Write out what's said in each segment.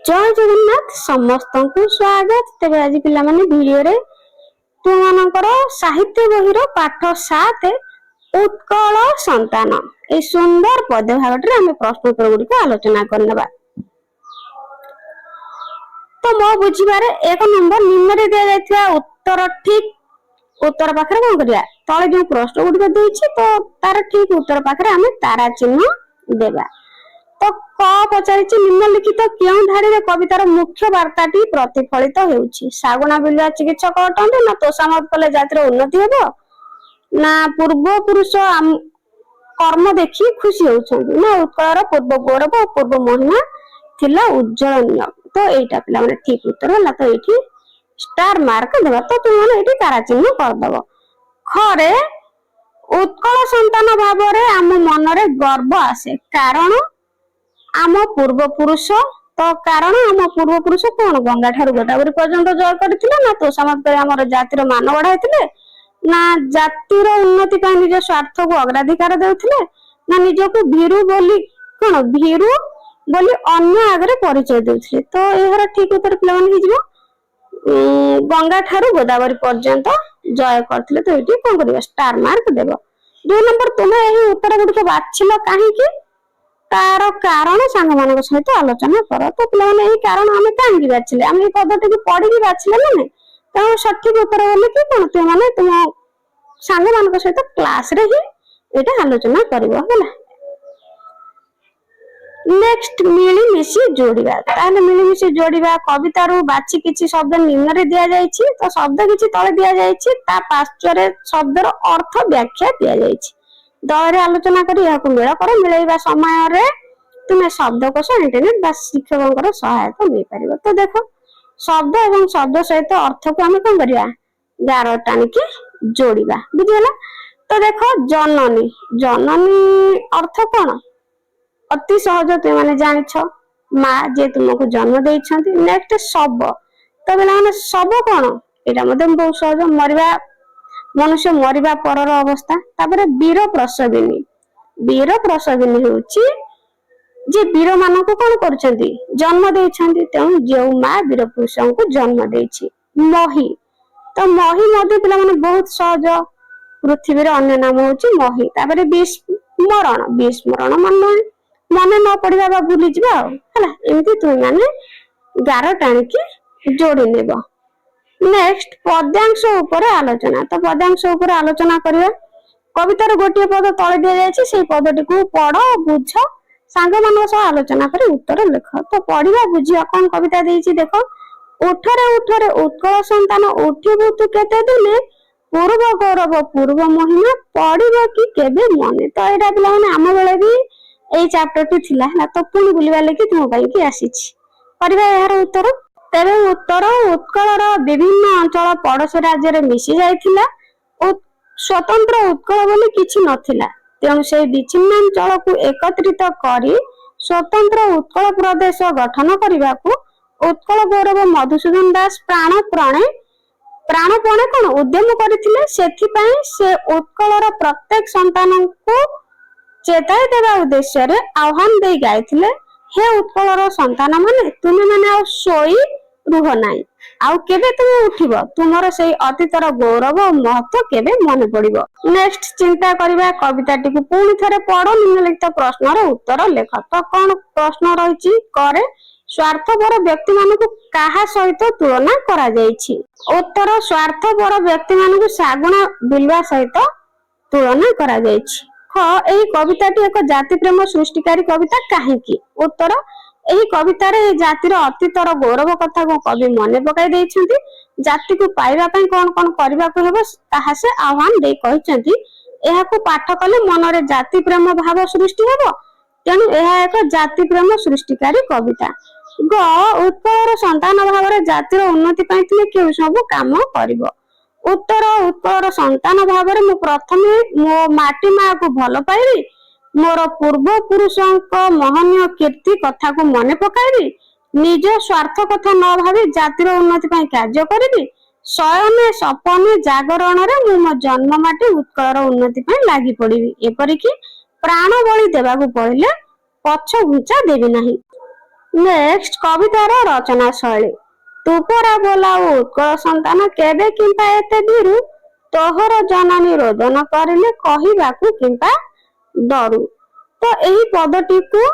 जय जगन्नाथ समस्त को स्वागत। तेज आज पे भिडियो तुमर साहित्य बही पाठ 7 उत्कल संतान ए सुंदर पद्य भाग में प्रश्न उत्तर गुड़िक आलोचना करने। तो मो बुझे एक नंबर निम्न दि जाता उत्तर ठीक उत्तर पाखे कौन करा तले जो प्रश्न गुड़िक देती तो तार ठीक उत्तर पाखे आम तारा चिन्ह देवा। तो क पचारि निम्नलिखित क्यों धाड़ी कवितार मुख्य वार्ताटी प्रतिफलित होउछि। सागुना बिलुआ चिकित्सक अटंती ना तोषामत कले जातिर उन्नति हेबो ना पूर्व पुरुष कर्म देखि खुशी होउछन्ति ना उत्कलर पूर्व गौरव और पूर्व महिमा थिला उज्जवलनीय। तो एटा पिला माने ठीक उत्तर होला। तो एठी स्टार मार्क देबा। तो तुम माने एठी तारा चिन्ह कर दबो। खरे उत्कल संतान भाबरे आम मनरे गर्व आसे कारण आम पूर्व पुरुष। तो कारण आम पूर्व पुरुष कौन गंगा ठारू गोदावरी पर्यंत जय करथिले ना तोषामत करे हमर जातिर मान बढ़ाइथिले ना जातिर उन्नति ପାଇଁ निज स्वार्थ को अग्राधिकार देउथिले ना निजको भीरु बोली कोन भीरु बोली अन्य आगरे परिचय देउथिले। तो एहर ठीक उत्तर पिला माने हिजबो गंगा ठारू गोदावरी पर्यंत जय करथिले। तो एठी कोन करियो स्टार मार्क देबो। 2 नंबर तुमे एही उत्तर गुडी बाछिलो काहे कि तार कारण सांग मान सहित आलोचना कर। तो पे कारण आम कहीं बाछिले आम पदटी को पढ़ी बाछिले ना तो सठिक उत्तर बोले कि कौन तुम मैंने तुम सांग मान सहित क्लास रे ही एटा आलोचना करिवो होला। नेक्स्ट मिलीमिशी जोड़िबा। ताले मिलीमिशी जोड़िबा कवितारू बाछि किछि शब्द निम्न रे दिया जायछि। तो शब्द किछि तळे दिया जायछि ता पाश्चरे शब्दर अर्थ व्याख्या दिया जायछि। दଳରେ आलोचना करी यहां को मेल कर मिलेबा समय रे तुमे शब्दकोश इंटरनेट बा शिक्षकଙ୍କର सहायता नै परिबो। तो देखो शब्द एवं शब्द सहित अर्थ को हम कोन करिया गार टाणी के जोड़िबा बुझियला। तो देखो जननी जननी अर्थ कोन अति सहज तुम माने जानिछ मां जे तुमको जन्म देइछंती। नेक्स्ट शब तो बेला माने शब कोन एटा मते बहुत सहज मरिबा मनुष्य मरिबा परर अवस्था। तापरे वीर प्रसविनी होउची जे वीर मानक कोन करछंती जन्म देइछंती। तेणु जे मां वीर पुरुषों को जन्म देइछि। मही तो मही मध्ये पिला माने बहुत सहज पृथ्वी रे अन्य नाम होउची मही। तापरे विस्मरण मन न पड़िबा बा भूली जिबा हला एमती तुम माने गार टाणी के जोड़ी नेबो। नेक्स्ट पद्यांश ऊपर आलोचना। तो पद्यांश ऊपर आलोचना करिया कवितार गोटे पद तळे दिया जायछि से पदटी को पढ़ बुझ सांग मान सह आलोचना करी उत्तर लिख। तो पढ़िबा बुझिया कोन कविता देइछि देखो उठरे उत्कल संतान उठिबु तु केते दिने पूर्व गौरव पूर्व महिमा पढ़िबो कि केबे मने। तो एटा पिला माने हम बेले भी एई चैप्टर टी थिला ना तो पुनी बुलिबा लेके तुम पई कि आसीछि परिबा यार उत्तर। तेरे उत्तर उत्कलर विभिन्न अंचल पड़ोश राज्य रे मिसी जाइथिला स्वतंत्र उत्कल बोली किछि नथिला। तेणु से विच्छिन्न अंचल को एकत्रित करी स्वतंत्र उत्कल प्रदेश गठन करने को उत्कल गौरव मधुसूदन दास प्राणपणे कोन उद्यम करथिले। सेथिपई से उत्कलर प्रत्येक संतान को चेताई देवा उद्देश्य रे आह्वान दे गाइथिले हे उत्कलर संतान माने तुमे माने आ सोई रुह नाई आउ केबे तुम उठिबो तुमर सेई अतीतर गौरव और महत्व केबे मन पड़िबो। नेक्स्ट चिंता करिबा कविताटी को पुणी थरे पढ़ो निम्नलिखित प्रश्नर उत्तर लेख। तो कोन प्रश्न रहिछि करे स्वार्थपर व्यक्ति मानकु काहा सहित तुलना करा जायछि। उत्तर स्वार्थपर व्यक्ति मानकु सागुना बिलुआ सहित तुलना करा जायछि। एही कविताटी एक जाति प्रेम सृष्टिकारी कविता काहेकि। उत्तर एही कवितार ए जातिर अतीतर गौरव कथा को कवि मने पकाई देइछंती। जाति को पाइबा पई कोन कोन करबा को हेबो ताहा से आह्वान दे कहिसंती। एहा को पाठ कले मन रे जाति प्रेम भाव सृष्टि हेबो। तेनु एहा एक जाति प्रेम सृष्टिकारी कविता। ग उत्कलर संतान भाव रे जातिर उन्नति पई तिले केउ सब काम करबो। उत्तर उत्कलर संतान भाव रे मु प्रथमे मो माटी मा को भल पाइबी मोर पूर्व पुरुषों महनीय कीर्ति कथा को मने पकाइबी निज स्वार्थ कथा न भावी जातिर उन्नति पई कार्य करिबी शयने सपने जागरण रे मु मो जन्म माटी उत्कलर उन्नति पई लागि पड़िबी। एपरि कि प्राण बलि देबा को पड़िले पछ घुंचा देबी नाही। नेक्स्ट कवितार रचना शैली तू परा बोलाऊ उत्कल संतान केबे किंपा एते बीरु तोहर जननी रोदन करिले कहिबाकू किंपा डरू। तो यही पदटी को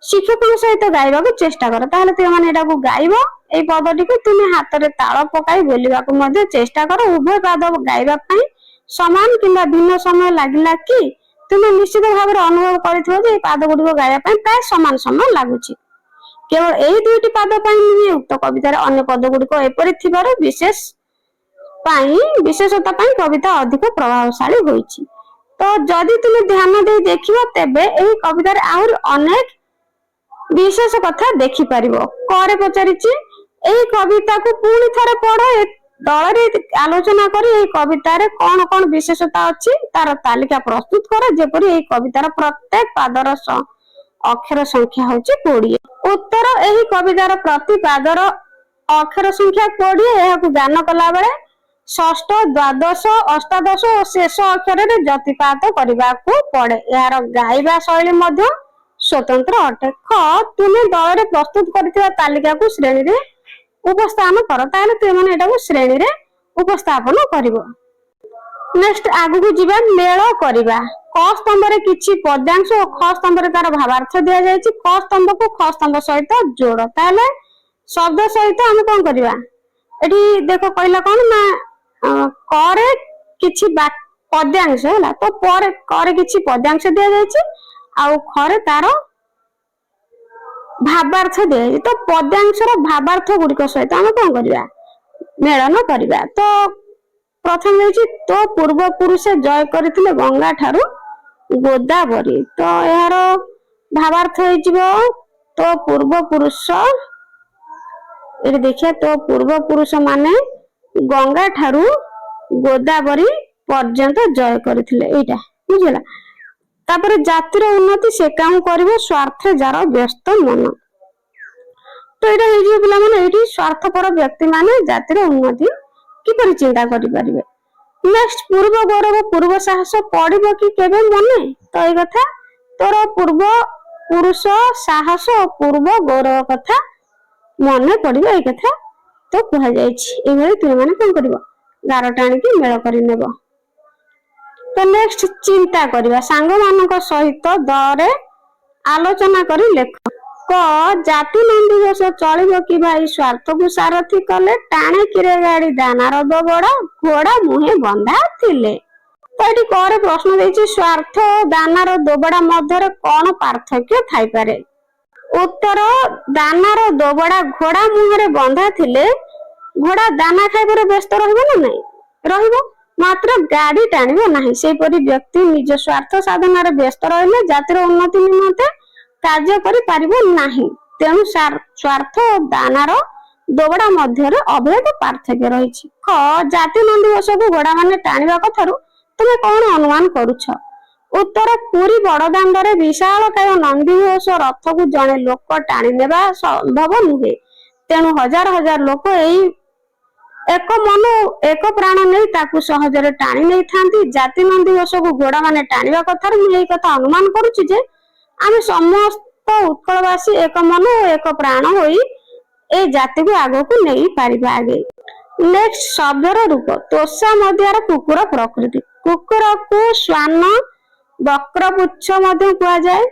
शिक्षक सहित गाइबा चेष्टा कर ताहले तुम माने एटा को गाइबो एई पदटी को तुम हाथ रे ताल पकाई बोलिबाकू मध्ये चेष्टा कर उभय पद गाइबा पई समान किंबा भिन्न समय लागिला कि तुम निश्चित भाव में अनुभव करथिबो जे पाद गुडी को गाइबा पई प्राय समान समय लागुची। केवल एई दुईटी पाद पई नुहे उक्त कवितार अन्य पद गुडी को एपरि थिबार विशेषता पई कविता अधिक प्रभावशाली होईची। तो जदि तुम ध्यान दे देखिबो तेबे एई कवितार आउर अनेक विशेष कथा देखि परिबो। करे पचारिची एई कविता को पूर्ण थरे पढो दल रे आलोचना करी एई कविता रे कोन कोन विशेषता अछि तार तालिका प्रस्तुत कर जेपरि एई कवितार प्रत्येक पादर अक्षर संख्या होची 20। उत्तर एही कवितार प्रति पादर अक्षर संख्या 20 एहाकू ज्ञान कला बेले षष्ठ द्वादश अष्टादश और शेष अक्षर रे जतिपात करबाकू पड़े। यार गाइबा शैली मध्ये स्वतंत्र अटे। ख तुमे दल रे प्रस्तुत करथिबा तालिका को श्रेणी रे उपस्थापन कर ताले तुमे माने एटा को श्रेणी रे उपस्थापन करिवो। नेक्स्ट आगु को जीवा मेल करिबा क स्तंभ रे किछि पद्यांश और ख स्तंभ रे तार भावार्थ दिया जायछि। क स्तंभ को ख स्तंभ सहित जोड़ ताले शब्द सहित हम कोन करिबा एठी देखो कहला कोन ना क रे किछि पद्यांश होला तो पर क रे किछि पद्यांश दिया जायछि आउ ख रे तार भावार्थ दिया जायछि। तो पद्यांश रो भावार्थ गुडी को सहित हम कोन करिबा मेलन करिबा। तो प्रथम होछि तो पूर्व पुरुष जय करथिले गंगा ठारू गोदावरी। तो यार भावार्थ होइजिबो तो पूर्व पुरुष एठी देखिए तो पूर्व पुरुष माने गंगा ठारू गोदावरी पर्यंत जय करथिले एटा बुझला। तापर जातिर उन्नति से काम करिवो स्वार्थ जार व्यस्त मन। तो एटा हेजिबो पिला माने एठी स्वार्थपर व्यक्ति माने जातिर उन्नति किपरि चिंता करि परिबे। नेक्स्ट पूर्व गौरव पूर्व साहस पड़िबो कि केबे मने तो ए कथा तोर पूर्व पुरुष साहस और पूर्व गौरव कथा मने पड़िबो ए कथा तो कह जायछि। ए भली तुम माने कोन करिवो गार टाणी कि मेल करि नेबो। तो नेक्स्ट चिंता करिबा सांग मानक सहित दरे आलोचना करी लेख। क जाति नंदी घोष चलिबो कि भाई स्वार्थ को सारथी कले टाणे किरे गाड़ी दानार दबड़ा घोड़ा मुहे बंधा थिले। तो एटी करे प्रश्न देछि स्वार्थ दानार दबड़ा मध्य कोन पार्थक्य थाई पारे। उत्तर दानार दबड़ा घोड़ा मुहे बंधा थिले घोड़ा दाना खाइबार व्यस्त रहबो ना नहीं रहबो मात्र गाड़ी टाणिबो नाही। सेहि परि व्यक्ति निज स्वार्थ साधन रे व्यस्त रहले जातिर उन्नति निमंते कार्य करि पारिबो नाही। तेनु स्वार्थ और दानार दोबड़ा मध्य अभेद पार्थक्य रही। ख जाति नंदी घोष को घोड़ा माने टाणिबा कथारु तुमे कोन अनुमान करूछ। उत्तर पुरी बड़दाण्ड रे विशालकाय नंदी घोष रथ को जणे लोक टाणी नेबा संभव नुहे। तेनु हजार हजार लोक एई एक मन एक प्राण नहीं ताकू सहजरे टाणी नहीं थांती। जाति नंदी घोष को घोड़ा माने टाणिबा कथारु मु एई कथा अनुमान करूछि जे आमे समस्त उत्कलवासी एक मन और एक प्राण होई ए जाति को आगो को नहीं पारिबा आगे। नेक्स्ट शब्दर रूप तोषा मध्यार कुकुर प्रकृति कुकुर को श्वान वक्रपुच्छ मध्य कहा जाए।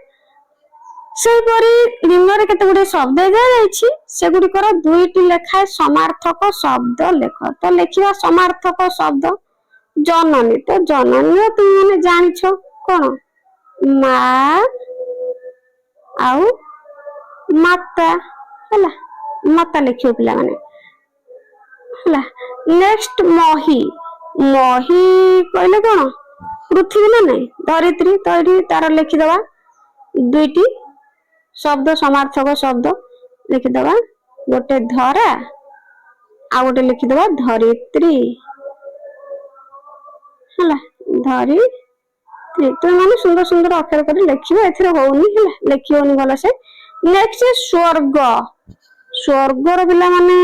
सेपरी निम्न केते गुडे शब्द दिया जायछि से गुडिकर दुईटी लेखाए समार्थक शब्द लेख। तो लेखिबा समार्थक शब्द जननी। तो जननी तुम माने जानिछो कोन मां आउ माता हला माता लिखियो पिला माने हला। नेक्स्ट मही मही कहले कोन पृथ्वी ना नहीं धरित्री। तो एठी तार लिखि दबा दुईटी शब्द समार्थक शब्द लिखि दबा गोटे धरा आ गोटे लिखि दबा धरित्री हला धरित्री। तो माने सुंदर सुंदर अक्षर कर लिखिबो एथिरे होउनी हला लिखियोनी भला से। नेक्स्ट स्वर्ग स्वर्ग रो पिला माने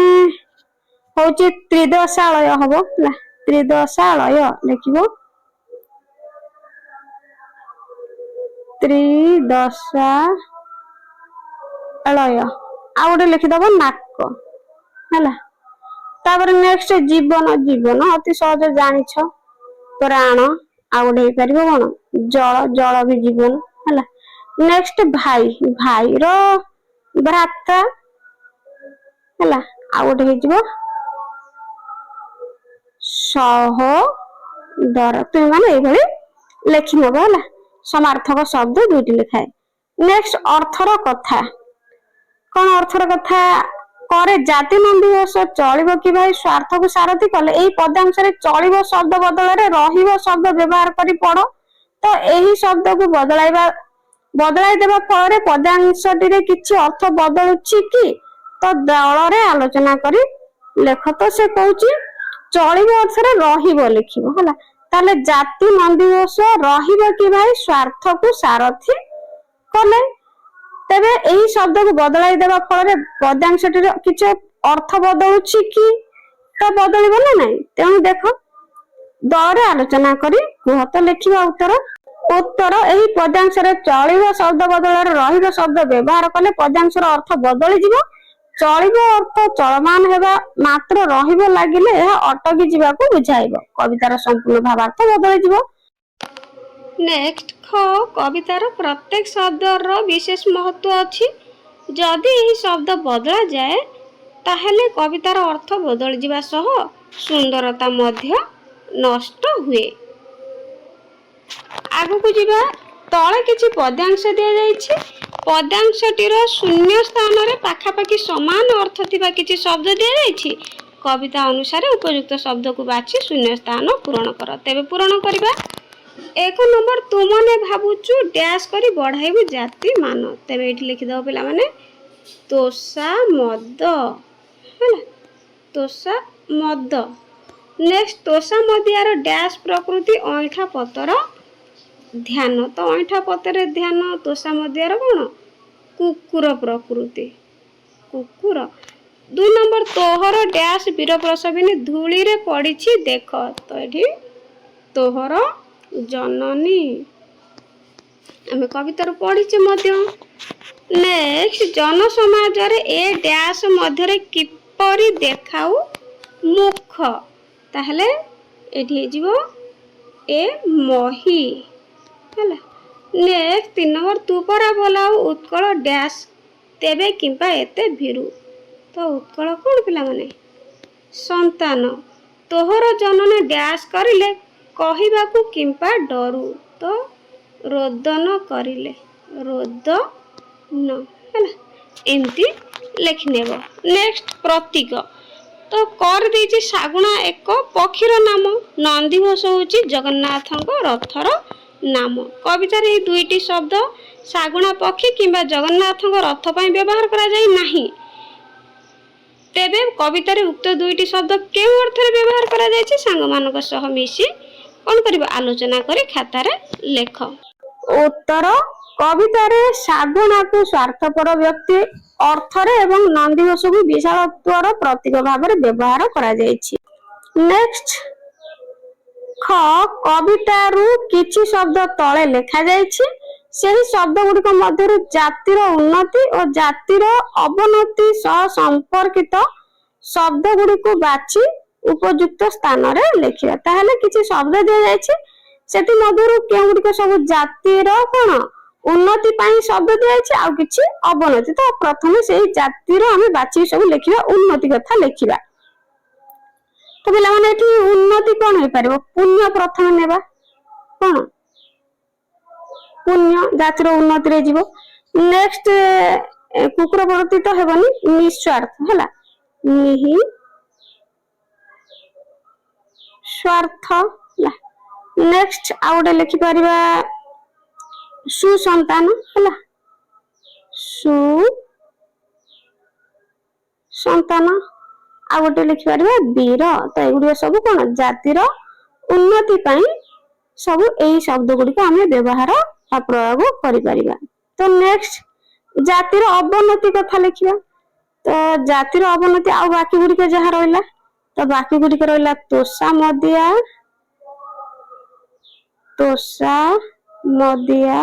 होची त्रिदशालय हबो हला त्रिदशालय लिखिबो त्रिदशालय ଆଉ ଗୋଟେ ଲେଖିଦବ ନାକ ହେଲା। ତାପରେ ନେକ୍स्ट ଜୀବନ, ଜୀବନ ଅତି ସହଜ ଜାଣିଛ। ପ୍ରାଣ ଆଉ ଗୋଟେ ହେଇପାରିବ କଣ ଜଳ, ଜଳ ବି ଜୀବନ ହେଲା। ନେକ୍ସଟ ଭାଇ, ଭାଇର ଭ୍ରାତା ହେଲା। ଆଉ ଗୋଟେ ହେଇଯିବ ସହୋଦର। ତୁମେ ମାନେ ଏଇଭଳି ଲେଖିନେବ ହେଲା। ସମାର୍ଥକ ଶବ୍ଦ ଦୁଇଟି ଲେଖାଏ। ନେକ୍ସଟ ଅର୍ଥର କଥା। କଣ ଅର୍ଥର କଥା? କରେ ଜାତି ନନ୍ଦିଘୋଷ ଚଳିବ କି ଭାଇ ସ୍ୱାର୍ଥକୁ ସାରଥି କଲେ। ଏଇ ପଦାଂଶରେ ଚଳିବ ଶବ୍ଦ ବଦଳରେ ରହିବ ଶବ୍ଦ ବ୍ୟବହାର କରି ପଡ। ତ ଏହି ଶବ୍ଦକୁ ବଦଳାଇ ଦେବା ଫଳରେ ପଦାଂଶଟିରେ କିଛି ଅର୍ଥ ବଦଳୁଛି କି? ତ ଦଳରେ ଆଲୋଚନା କରି ଲେଖ। ତ ସେ କହୁଛି ଚଳିବ ଅର୍ଥରେ ରହିବ ଲେଖିବ ହେଲା। ତାହେଲେ ଜାତି ନନ୍ଦିଘୋଷ ରହିବ କି ଭାଇ ସ୍ୱାର୍ଥକୁ ସାରଥି କଲେ। ତେବେ ଏହି ଶବ୍ଦକୁ ବଦଳାଇ ଦେବା ଫଳରେ ପଦାଂଶଟିର କିଛି ଅର୍ଥ ବଦଳୁଛି କି? ତ ବଦଳିବ ନା ନାଇଁ। ତେଣୁ ଦେଖ ଦଳରେ ଆଲୋଚନା କରି କୁହ। ତ ଲେଖିବା ଉତ୍ତର। ଉତ୍ତର ଏହି ପଦାଂଶରେ ଚଳିବ ଶବ୍ଦ ବଦଳରେ ରହିବ ଶବ୍ଦ ବ୍ୟବହାର କଲେ ପଦାଂଶର ଅର୍ଥ ବଦଳିଯିବ। ଚଳିବ ଅର୍ଥ ଚଳମାନ ହେବା ମାତ୍ର ରହିବ ଲାଗିଲେ ଏହା ଅଟକି ଯିବାକୁ ବୁଝାଇବ। କବିତାର ସମ୍ପୂର୍ଣ୍ଣ ଭାବାର୍ଥ ବଦଳିଯିବ। ନେକ୍ସଟ ଖ କବିତାର ପ୍ରତ୍ୟେକ ଶବ୍ଦର ବିଶେଷ ମହତ୍ଵ ଅଛି। ଯଦି ଏହି ଶବ୍ଦ ବଦଳା ଯାଏ ତାହେଲେ କବିତାର ଅର୍ଥ ବଦଳିଯିବା ସହ ସୁନ୍ଦରତା ମଧ୍ୟ ନଷ୍ଟ ହୁଏ। ଆଗକୁ ଯିବା। ତଳେ କିଛି ପଦ୍ୟାଂଶ ଦିଆଯାଇଛି। ପଦ୍ୟାଂଶଟିର ଶୂନ୍ୟ ସ୍ଥାନରେ ପାଖାପାଖି ସମାନ ଅର୍ଥ ଥିବା କିଛି ଶବ୍ଦ ଦିଆଯାଇଛି। କବିତା ଅନୁସାରେ ଉପଯୁକ୍ତ ଶବ୍ଦକୁ ବାଛି ଶୂନ୍ୟ ସ୍ଥାନ ପୂରଣ କର। ତେବେ ପୂରଣ କରିବା। 1 ନମ୍ବର ତୁମନେ ଭାବୁଛୁ ଡ୍ୟାସ୍ କରି ବଢାଇବୁ ଜାତି ମାନ। ତେବେ ଏଇଠି ଲେଖିଦେବ ପିଲାମାନେ ତୋଷା ମଦ ହେଲା। ତୋଷା ମଦ। ନେକ୍ସଟ ତୋଷା ମଦିଆର ଡ୍ୟାସ୍ ପ୍ରକୃତି ଅଇଁଠା ପତର ଧ୍ୟାନ। ତ ଅଇଁଠା ପତରେ ଧ୍ୟାନ। ତୋଷା ମଦିଆର କଣ କୁକୁର ପ୍ରକୃତି, କୁକୁର। 2 ନମ୍ବର ତୋହର ଡ୍ୟାସ୍ ବୀର ପ୍ରସବିନୀ ଧୂଳିରେ ପଡ଼ିଛି ଦେଖ। ତ ଏଠି ତୋହର ଜନନୀ ଆମେ କବିତାରୁ ପଢିଛେ ମଧ୍ୟ। ନେକ୍ସଟ ଜନସମାଜରେ ଏ ଡ୍ୟାସ୍ ମଧ୍ୟରେ କିପରି ଦେଖାଉ ମୁଖ। ତାହେଲେ ଏଠି ହେଇଯିବ ଏ ମହି ହେଲା। ନେକ୍ସଟ 3 ନମ୍ବର ତୁ ପରା ବୋଲାଉ ଉତ୍କଳ ଡ୍ୟାସ୍ ତେବେ କିମ୍ବା ଏତେ ଭୀରୁ। ତ ଉତ୍କଳ କଣ ପିଲାମାନେ ସନ୍ତାନ। ତୋହର ଜନନ ଡ୍ୟାସ୍ କରିଲେ କହିବାକୁ କିମ୍ବା ଡରୁ। ତ ରୋଦନ କରିଲେ, ରୋଦନ ହେଲା। ଏମିତି ଲେଖିନେବ। ନେକ୍ସଟ ପ୍ରତୀକ। ତ କରିଦେଇଛି ଶାଗୁଣା ଏକ ପକ୍ଷୀର ନାମ। ନନ୍ଦିଘୋଷ ହେଉଛି ଜଗନ୍ନାଥଙ୍କ ରଥର ନାମ। କବିତାରେ ଏହି ଦୁଇଟି ଶବ୍ଦ ଶାଗୁଣା ପକ୍ଷୀ କିମ୍ବା ଜଗନ୍ନାଥଙ୍କ ରଥ ପାଇଁ ବ୍ୟବହାର କରାଯାଇ ନାହିଁ। ତେବେ କବିତାରେ ଉକ୍ତ ଦୁଇଟି ଶବ୍ଦ କେଉଁ ଅର୍ଥରେ ବ୍ୟବହାର କରାଯାଇଛି ସାଙ୍ଗମାନଙ୍କ ସହ ମିଶି କଣ କରିବ ଆଲୋଚନା କରି ଖାତାରେ ଲେଖ। ଉତ୍ତର କବିତାରେ ଶାଗୁଣାକୁ ସ୍ୱାର୍ଥପର ବ୍ୟକ୍ତି ଅର୍ଥରେ ଏବଂ ନନ୍ଦିଘୋଷକୁ ବିଶାଳତ୍ୱର ପ୍ରତୀକ ଭାବରେ ବ୍ୟବହାର କରାଯାଇଛି। ନେକ୍ସଟ ଖ କବିତାରୁ କିଛି ଶବ୍ଦ ତଳେ ଲେଖାଯାଇଛି। ସେହି ଶବ୍ଦ ଗୁଡିକ ମଧ୍ୟରୁ ଜାତିର ଉନ୍ନତି ଓ ଜାତିର ଅବନତି ସହ ସମ୍ପର୍କିତ ଶବ୍ଦ ଗୁଡିକୁ ବାଛି ଉପଯୁକ୍ତ ସ୍ଥାନରେ ଲେଖିବା। ତାହେଲେ କିଛି ଶବ୍ଦ ଦିଆଯାଇଛି ସେଥି ମଧ୍ୟରୁ କେଉଁ ଗୁଡିକ ସବୁ ଜାତିର କଣ ଉନ୍ନତି ପାଇଁ ଶବ୍ଦ ଦିଆଯାଇଛି ଆଉ କିଛି ଅବନତି। ତ ପ୍ରଥମେ ସେଇ ଜାତିର ଆମେ ବାଛିକି ସବୁ ଲେଖିବା, ଉନ୍ନତି କଥା ଲେଖିବା। ତ ପିଲାମାନେ ଏଠି ଉନ୍ନତି କଣ ହେଇପାରିବ ପୁଣ୍ୟ ପ୍ରଥମେ ନେବା। କଣ ପୁଣ୍ୟ ଜାତିର ଉନ୍ନତିରେ ଯିବ। ନେକ୍ସଟ କୁକୁର ପ୍ରତି ତ ହେବନି ନିଃସ୍ୱାର୍ଥ ହେଲା। ନିହି ସ୍ୱାର୍ଥ ହେଲା। ନେକ୍ସଟ ଆଉ ଗୋଟେ ଲେଖିପାରିବା ସୁସନ୍ତାନ ହେଲା। ସୁ ସନ୍ତାନ। ଆଉ ଗୋଟେ ଲେଖିପାରିବା ବୀର। ତ ଏଗୁଡିକ ସବୁ କଣ ଜାତିର ଉନ୍ନତି ପାଇଁ ସବୁ ଏଇ ଶବ୍ଦ ଗୁଡିକ ଆମେ ବ୍ୟବହାର ବା ପ୍ରୟୋଗ କରିପାରିବା। ତ ନେକ୍ସଟ ଜାତିର ଅବନତି କଥା ଲେଖିବା। ତ ଜାତିର ଅବନତି ଆଉ ବାକି ଗୁଡିକ ଯାହା ରହିଲା ତ ବାକି ଗୁଡିକ ରହିଲା ତୋଷା ମଦିଆ, ତୋଷା ମଦିଆ।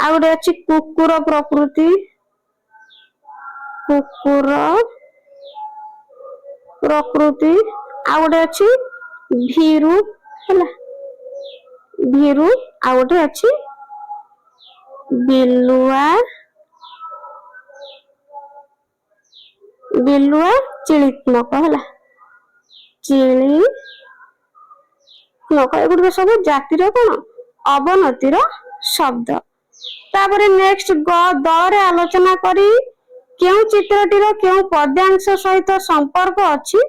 ଆଉ ଗୋଟେ ଅଛି କୁକୁର ପ୍ରକୃତି, କୁକୁର ପ୍ରକୃତି। ଆଉ ଗୋଟେ ଅଛି ଭୀରୁ ହେଲା, ଭୀରୁ। ଆଉ ଗୋଟେ ଅଛି ବିଲୁଆ, ବିଲୁଆ ଚିଳିତ୍ମକ ହେଲା, ଚିଳିତ୍ମକ। ଏଗୁଡିକ ସବୁ ଜାତିର କଣ ଅବନତିର ଶବ୍ଦ। ତାପରେ ନେକ୍ସଟ ଦଳରେ ଆଲୋଚନା କରି କେଉଁ ଚିତ୍ରଟିର କେଉଁ ପଦ୍ୟାଂଶ ସହିତ ସମ୍ପର୍କ ଅଛି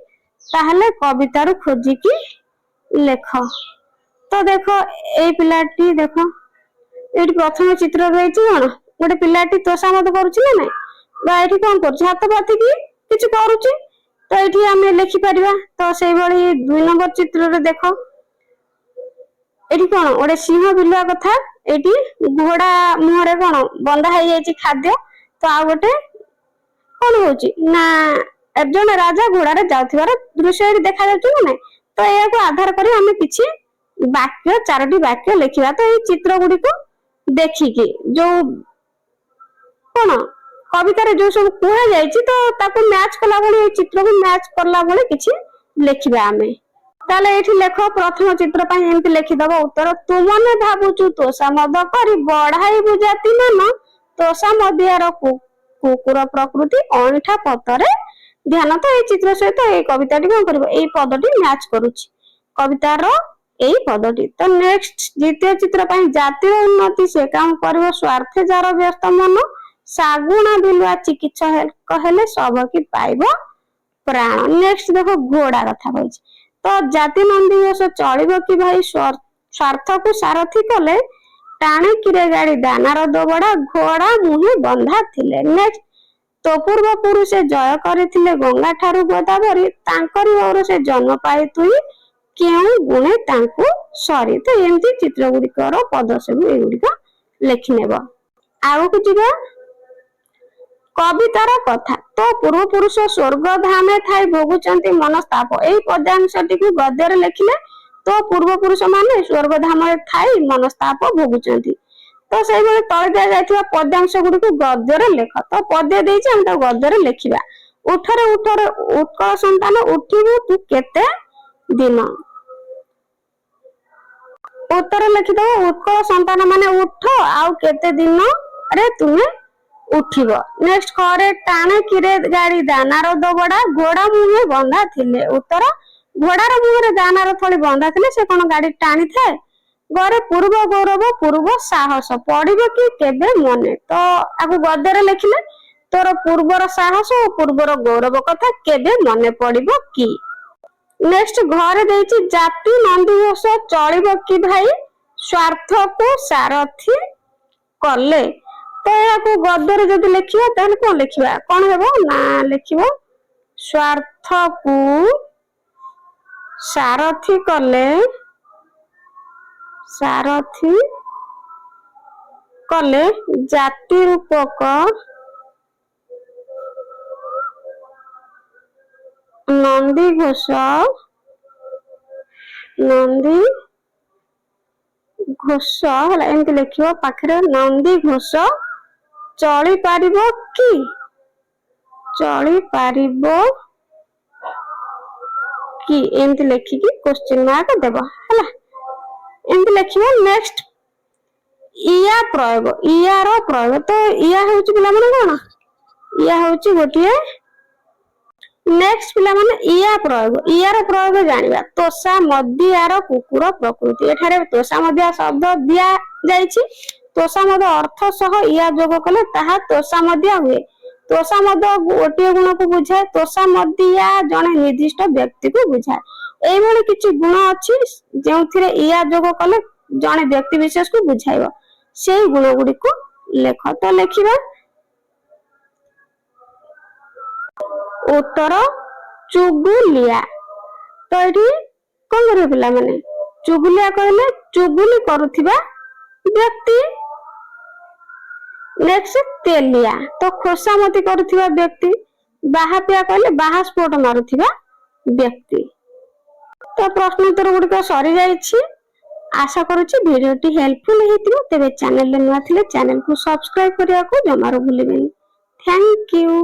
ତାହେଲେ କବିତାରୁ ଖୋଜିକି ଲେଖ। ତ ଦେଖ ଏଇ ପିଲାଟି ଦେଖ, ଏଇଠି ପ୍ରଥମ ଚିତ୍ର ରହିଛି କଣ, ଗୋଟେ ପିଲାଟି ତୋଷାମଦ କରୁଛି ନା ନାଇଁ, ବା ଏଇଠି କଣ କରୁଛି, ହାତ ପାତିକି କିଛି କରୁଛି। ତ ଏଇଠି ଆମେ ଲେଖିପାରିବା। ତ ସେଇଭଳି 2 ନମ୍ବର ଚିତ୍ରରେ ଦେଖ, ଏଠି କଣ ଗୋଟେ ସିଂହ ବିଲୁଆ କଥା, ଏଠି ଘୋଡା ମୁହଁରେ କଣ ବନ୍ଧା ହେଇଯାଇଛି ଖାଦ୍ୟ। ତ ଆଉ ଗୋଟେ କଣ ହଉଛି ନା ଜଣେ ରାଜା ଘୋଡାରେ ଯାଉଥିବାର ଦୃଶ୍ୟ ଏଠି ଦେଖାଯାଉଛି ନା ନାଇଁ। ତ ଏହାକୁ ଆଧାର କରି ଆମେ କିଛି ବାକ୍ୟ, 4ଟି ବାକ୍ୟ ଲେଖିବା। ତ ଏଇ ଚିତ୍ର ଗୁଡିକୁ ଦେଖିକି ଯୋଉ କଣ କବିତାରେ ଯୋଉ ସବୁ କୁହାଯାଇଛି ତ ତାକୁ ମ୍ୟାଚ କଲା ଭଳି, ଏଇ ଚିତ୍ରକୁ ମ୍ୟାଚ କଲା ଭଳି କିଛି ଲେଖିବା ଆମେ। ତାହେଲେ ଏଇଠି ଲେଖ, ପ୍ରଥମ ଚିତ୍ର ପାଇଁ ଏମିତି ଲେଖିଦବ ଉତ୍ତର। ତୁମନେ ଭାବୁଛୁ ତୋଷାମଦ କରି ବଢାଇବୁ ଜାତି ମାନ, ତୋଷାମଦିଆର କୁକୁର ପ୍ରକୃତି ଅଇଁଠା ପତରେ ଧ୍ୟାନ। ତ ଏଇ ଚିତ୍ର ସହିତ ଏଇ କବିତାଟି କଣ କରିବ, ଏଇ ପଦଟି ମ୍ୟାଚ କରୁଛି କବିତାର ଏଇ ପଦଟି। ତ ନେକ୍ସଟ ଦ୍ୱିତୀୟ ଚିତ୍ର ପାଇଁ ଜାତିର ଉନ୍ନତି ସେ କାମ କରିବ ସ୍ୱାର୍ଥେ ଯାର ବ୍ୟସ୍ତ ମନ, ଶାଗୁଣା ବିଲୁଆ ଚିକିତ୍ସକ ହେଲେ ସବକି ପାଇବ ପ୍ରାଣ। ନେକ୍ସଟ ଦେଖ ଘୋଡା କଥା କହିଛି। ତ ଜାତି ନନ୍ଦିଘୋଷ ଚଳିବ କି ଭାଇ ସ୍ୱାର୍ଥକୁ ସାରଥି କଲେ, ଟାଣିକିରେ ଗାଡି ଦାନାର ଦୋବଡା, ଘୋଡା ମୁହେ ବନ୍ଧା ଥିଲେ। ନେକ୍ସଟ ତୋ ପୂର୍ବ ପୁରୁଷେ ଜୟ କରିଥିଲେ ଗଙ୍ଗା ଠାରୁ ଗୋଦାବରୀ, ତାଙ୍କରି ଓର ସେ ଜନ୍ମ ପାଇ ତୁଇ କେଉଁ ଗୁଣେ ତାଙ୍କୁ ସରି। ତ ଏମିତି ଚିତ୍ର ଗୁଡିକର ପଦ ସବୁ ଏଗୁଡିକ ଲେଖିନେବ। ଆଗକୁ ଯିବା କବିତାର କଥା। ତ ପୂର୍ବ ପୁରୁଷ ସ୍ୱର୍ଗ ଧାମେ ଥାଇ ଭୋଗୁଛନ୍ତି ମନସ୍ତାପ। ଏଇ ପଦ୍ୟାଂଶଟିକୁ ଗଦ୍ୟରେ ଲେଖିଲେ ତ ପୂର୍ବ ପୁରୁଷ ମାନେ ସ୍ୱର୍ଗ ଧାମରେ ଥାଇ ମନସ୍ତାପ ଭୋଗୁଛନ୍ତି। ତ ସେଇଭଳି ତଳେ ଦିଆଯାଇଥିବା ପଦ୍ୟାଂଶ ଗୁଡିକୁ ଗଦ୍ୟରେ ଲେଖ। ତ ପଦ୍ୟ ଦେଇଛି, ଆମେ ତାକୁ ଗଦ୍ୟରେ ଲେଖିବା। ଉଠରେ ଉଠରେ ଉତ୍କଳ ସନ୍ତାନ, ଉଠିବୁ ତୁ କେତେ ଦିନ। ଉତ୍ତର ଲେଖିଦବ, ଉତ୍କଳ ସନ୍ତାନ ମାନେ ଉଠ, ଆଉ କେତେ ଦିନରେ ତୁମେ ଉଠିବ। ନେକ୍ସଟ ଘରେ ଟାଣେ କିରେ ଗାଡି ଦାନାର ଦୋବଡା, ଘୋଡା ମୁହେ ବନ୍ଧା ଥିଲେ। ଉତ୍ତର ଘୋଡାର ମୁହଁରେ ଦାନାର ଥଳି ବନ୍ଧା ଥିଲେ, ସେ କଣ ଗାଡି ଟାଣିଥାଏ। ଘରେ ପୂର୍ବ ଗୌରବ ପୂର୍ବ ସାହସ, ପଡିବ କି କେବେ ମନେ। ତ ଆକୁ ଗଦ୍ୟରେ ଲେଖିଲେ ତୋର ପୂର୍ବର ସାହସ ଓ ପୂର୍ବର ଗୌରବ କଥା କେବେ ମନେ ପଡିବ କି। ନେକ୍ସଟ ଘରେ ଦେଇଛି ଜାତି ନନ୍ଦିଘୋଷ ଚଳିବ କି ଭାଇ ସ୍ୱାର୍ଥକୁ ସାରଥି କଲେ। ତ ଏହାକୁ ଗଦ୍ୟରେ ଯଦି ଲେଖିବା ତାହେଲେ କଣ ଲେଖିବା, କଣ ହେବ ନା ଲେଖିବ ସ୍ୱାର୍ଥକୁ ସାରଥି କଲେ, ସାରଥି କଲେ ଜାତି ରୂପକ ନନ୍ଦିଘୋଷ, ନନ୍ଦିଘୋଷ ହେଲା ଏମିତି ଲେଖିବ ପାଖରେ, ନନ୍ଦିଘୋଷ ଚଳିପାରିବ କି, ଚଳିପାରିବ କି, ଏମିତି ଲେଖିକି କ୍ୱେଶ୍ଚିନ୍ ମାର୍କ ଦେବ ହେଲା, ଏମିତି ଲେଖିବ। ନେକ୍ସଟ ଇୟା ପ୍ରୟୋଗ, ଇୟାର ପ୍ରୟୋଗ। ତ ଇୟା ହେଉଛି ପିଲାମାନେ କଣ, ଇୟା ହେଉଛି ଗୋଟିଏ। ନେକ୍ସଟ ପିଲାମାନେ ଇୟା ପ୍ରୟୋଗ, ଇୟାର ପ୍ରୟୋଗ ଜାଣିବା। ତୋଷାମଦିଆର କୁକୁର ପ୍ରକୃତି, ଏଠାରେ ତୋଷାମଦିଆ ଶବ୍ଦ ଦିଆଯାଇଛି। ତୋଷାମଦ ଅର୍ଥ ସହ ଇୟା ଯୋଗ କଲେ ତାହା ତୋଷାମଦିଆ ହୁଏ। ତୋଷାମଦ ଗୋଟିଏ ଗୁଣକୁ ବୁଝାଏ, ତୋଷାମଦିଆ ଜଣେ ନିର୍ଦ୍ଦିଷ୍ଟ ବ୍ୟକ୍ତିକୁ ବୁଝାଏ। ଏଇଭଳି କିଛି ଗୁଣ ଅଛି ଯେଉଁଥିରେ ଇୟା ଯୋଗ କଲେ ଜଣେ ବ୍ୟକ୍ତି ବିଶେଷକୁ ବୁଝାଇବ। ସେଇ ଗୁଣ ଗୁଡିକୁ ଲେଖ। ତ ଲେଖିବା ଉତ୍ତର ଚୁଗୁଲିଆ। ତ ଏଠି କଣ କରିବ ପିଲାମାନେ, ଚୁଗୁଲିଆ କହିଲେ ଚୁଗୁଲି କରୁଥିବା ବ୍ୟକ୍ତି। ନେକ୍ସଟ ତେଲିଆ, ତ ଖୋସାମତି କରୁଥିବା ବ୍ୟକ୍ତି। ବାହାପିଆ କହିଲେ ବାହାସ୍ଫୋଟ ମାରୁଥିବା ବ୍ୟକ୍ତି। ତ ପ୍ରଶ୍ନ ଉତ୍ତର ଗୁଡିକ ସରିଯାଇଛି। ଆଶା କରୁଛି ଭିଡିଓଟି ହେଲ୍ପଫୁଲ ହେଇଥିବ। ତେବେ ଚ୍ୟାନେଲରେ ନୂଆ ଥିଲେ ଚ୍ୟାନେଲକୁ ସବସ୍କ୍ରାଇବ କରିବାକୁ ଜମାରୁ ଭୁଲିବେନି। Thank you.